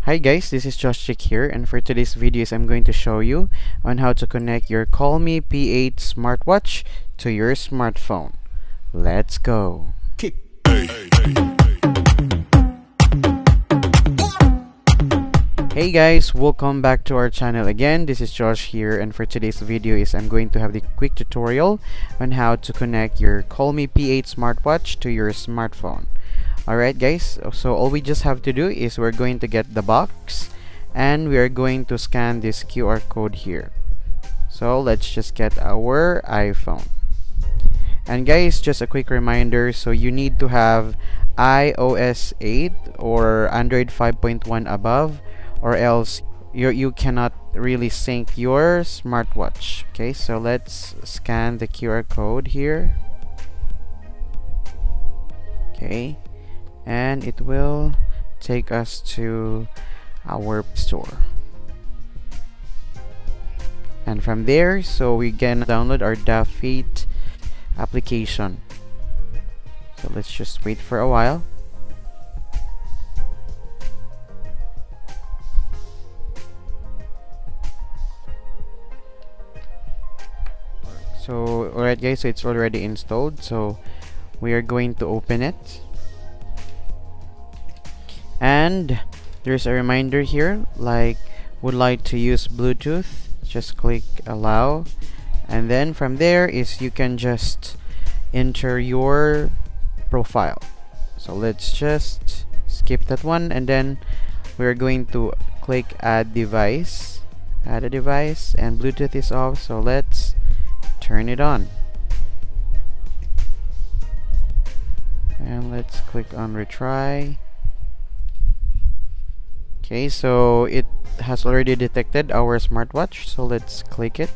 Hi guys, this is Josh here, and for today's videos I'm going to show you on how to connect your Colmi P8 smartwatch to your smartphone. Let's go! Hey guys, welcome back to our channel again. This is Josh here, and for today's video I'm going to have the quick tutorial on how to connect your Colmi P8 smartwatch to your smartphone. Alright guys, so all we just have to do is we're going to get the box and we are going to scan this QR code here. So let's just get our iPhone. And guys, just a quick reminder, so you need to have iOS 8 or Android 5.1 above, or else you cannot really sync your smartwatch. Okay, so let's scan the QR code here. Okay, and it will take us to our store, and from there, so we can download our Dafit application. So let's just wait for a while. So alright guys, so it's already installed, so we are going to open it. And there's a reminder here, like, would like to use Bluetooth, just click allow, and then from there is you can just enter your profile. So let's just skip that one, and then we're going to click add device, add a device, and Bluetooth is off, so let's turn it on, and let's click on retry. Okay, so it has already detected our smartwatch, so let's click it,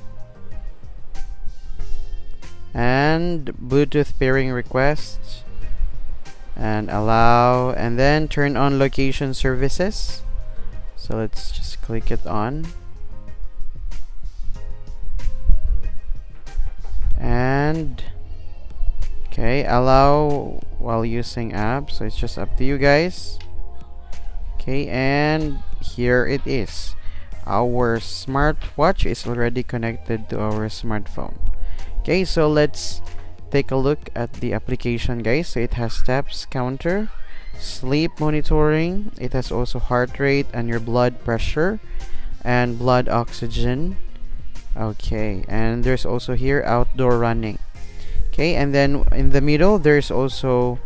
and Bluetooth pairing request, and allow, and then turn on location services. So let's just click it on, and okay, allow while using app, so it's just up to you guys. Okay, and here it is. Our smartwatch is already connected to our smartphone. Okay, so let's take a look at the application guys. So it has steps counter, sleep monitoring, it has also heart rate and your blood pressure and blood oxygen. Okay, and there's also here outdoor running. Okay, and then in the middle there's also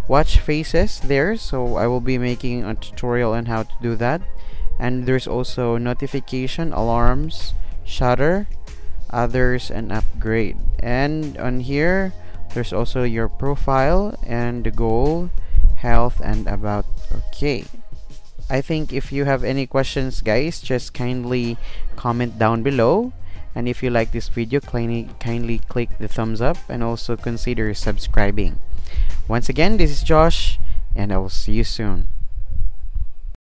watch faces there, so I will be making a tutorial on how to do that. And there's also notification, alarms, shutter, others, and upgrade. And on here there's also your profile and the goal, health, and about. Okay, I think if you have any questions guys, just kindly comment down below, and if you like this video, kindly click the thumbs up and also consider subscribing. Once again, this is Josh, and I will see you soon.